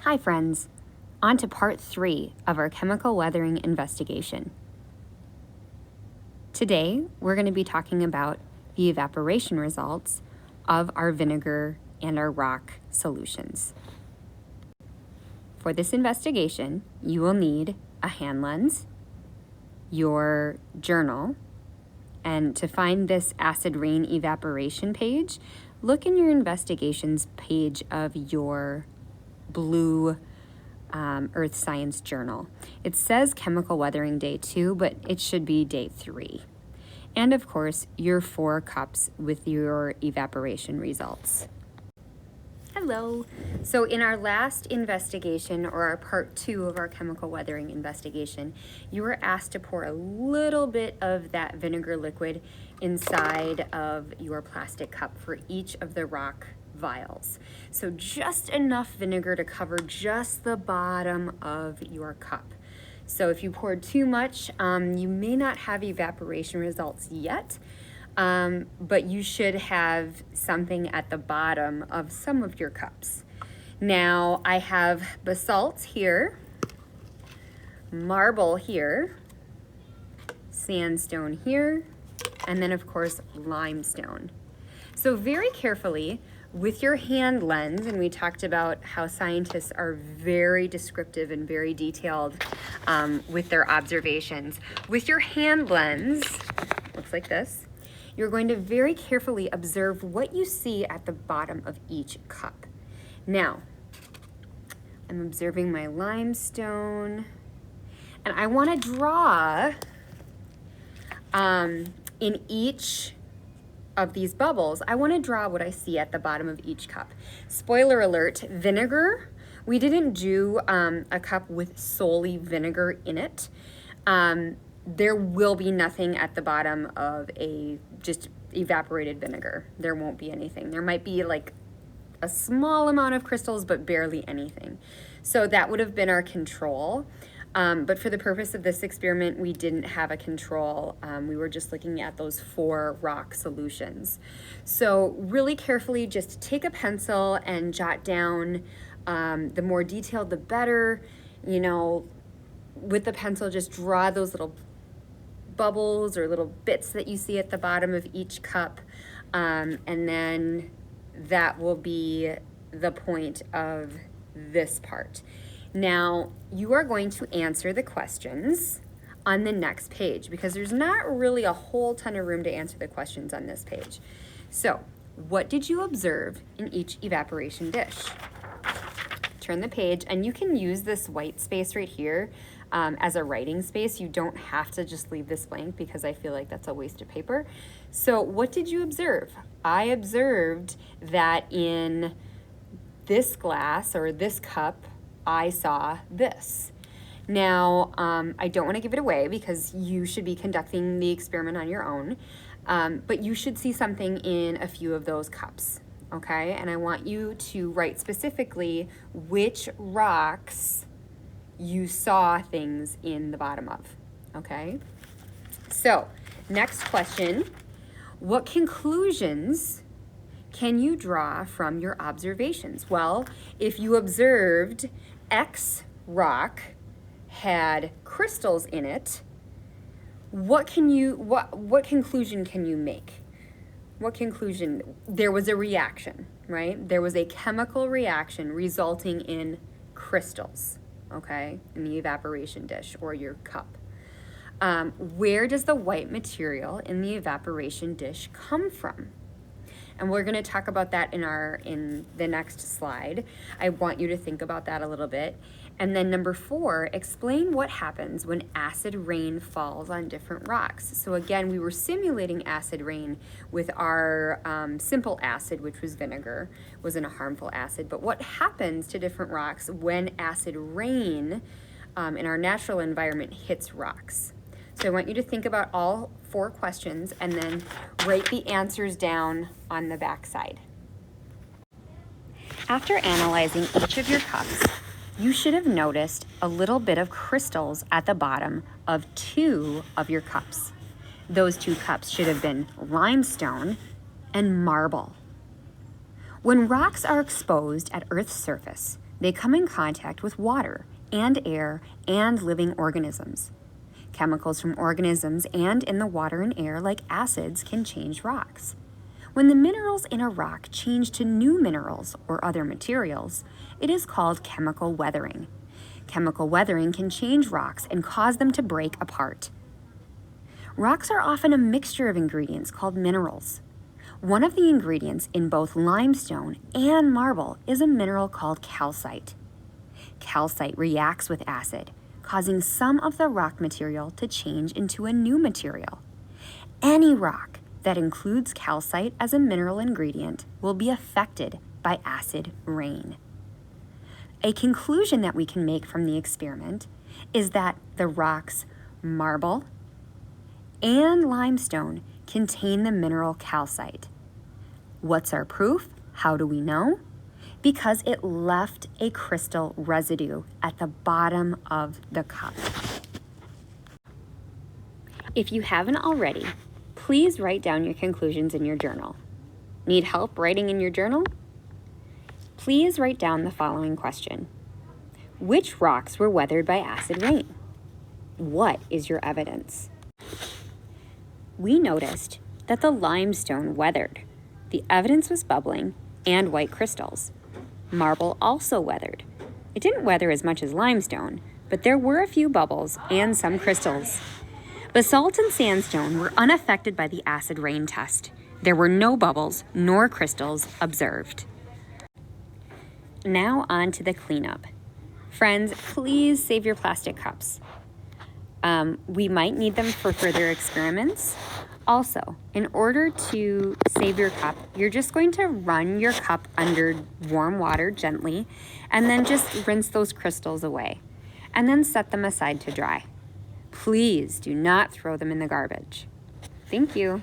Hi friends, on to part 3 of our chemical weathering investigation. Today, we're going to be talking about the evaporation results of our vinegar and our rock solutions. For this investigation, you will need a hand lens, your journal, and to find this acid rain evaporation page, look in your investigations page of your blue Earth Science Journal. It says Chemical Weathering Day 2, but it should be Day 3. And of course, your 4 cups with your evaporation results. Hello. So in our last investigation, or our part 2 of our chemical weathering investigation, you were asked to pour a little bit of that vinegar liquid inside of your plastic cup for each of the rock vials. So just enough vinegar to cover just the bottom of your cup. So if you poured too much, you may not have evaporation results yet, but you should have something at the bottom of some of your cups. Now I have basalt here, marble here, sandstone here, and then of course limestone. So very carefully, with your hand lens, and we talked about how scientists are very descriptive and very detailed with their observations. With your hand lens, looks like this, you're going to very carefully observe what you see at the bottom of each cup. Now, I'm observing my limestone, and I want to draw in each of these bubbles, I want to draw what I see at the bottom of each cup. Spoiler alert, vinegar, we didn't do a cup with solely vinegar in it. There will be nothing at the bottom of a just evaporated vinegar. There won't be anything. There might be like a small amount of crystals, but barely anything. So that would have been our control. But for the purpose of this experiment, we didn't have a control. We were just looking at those 4 rock solutions. So really carefully, just take a pencil and jot down, the more detailed, the better. You know, with the pencil, just draw those little bubbles or little bits that you see at the bottom of each cup. And then that will be the point of this part. Now, you are going to answer the questions on the next page because there's not really a whole ton of room to answer the questions on this page. So, what did you observe in each evaporation dish? Turn the page, and you can use this white space right here as a writing space. You don't have to just leave this blank because I feel like that's a waste of paper. So, what did you observe? I observed that in this glass or this cup, I saw this. Now, I don't want to give it away because you should be conducting the experiment on your own, but you should see something in a few of those cups, okay? And I want you to write specifically which rocks you saw things in the bottom of, okay? So, next question, what conclusions can you draw from your observations? Well, if you observed X rock had crystals in it, what conclusion can you make? What conclusion? There was a reaction, right? There was a chemical reaction resulting in crystals, okay, in the evaporation dish or your cup. Where does the white material in the evaporation dish come from? And we're going to talk about that in the next slide. I want you to think about that a little bit. And then number 4, explain what happens when acid rain falls on different rocks. So again, we were simulating acid rain with our simple acid, which was vinegar, wasn't a harmful acid. But what happens to different rocks when acid rain in our natural environment hits rocks? So I want you to think about all 4 questions and then write the answers down on the back side. After analyzing each of your cups, you should have noticed a little bit of crystals at the bottom of 2 of your cups. Those 2 cups should have been limestone and marble. When rocks are exposed at Earth's surface, They come in contact with water and air and living organisms. Chemicals from organisms and in the water and air, like acids, can change rocks. When the minerals in a rock change to new minerals or other materials, it is called chemical weathering. Chemical weathering can change rocks and cause them to break apart. Rocks are often a mixture of ingredients called minerals. One of the ingredients in both limestone and marble is a mineral called calcite. Calcite reacts with acid, causing some of the rock material to change into a new material. Any rock that includes calcite as a mineral ingredient will be affected by acid rain. A conclusion that we can make from the experiment is that the rocks marble and limestone contain the mineral calcite. What's our proof? How do we know? Because it left a crystal residue at the bottom of the cup. If you haven't already, please write down your conclusions in your journal. Need help writing in your journal? Please write down the following question. Which rocks were weathered by acid rain? What is your evidence? We noticed that the limestone weathered. The evidence was bubbling and white crystals. Marble also weathered. It didn't weather as much as limestone, but there were a few bubbles and some crystals. Basalt and sandstone were unaffected by the acid rain test. There were no bubbles nor crystals observed. Now on to the cleanup. Friends, please save your plastic cups. We might need them for further experiments. Also, in order to save your cup, you're just going to run your cup under warm water gently, and then just rinse those crystals away, and then set them aside to dry. Please do not throw them in the garbage. Thank you.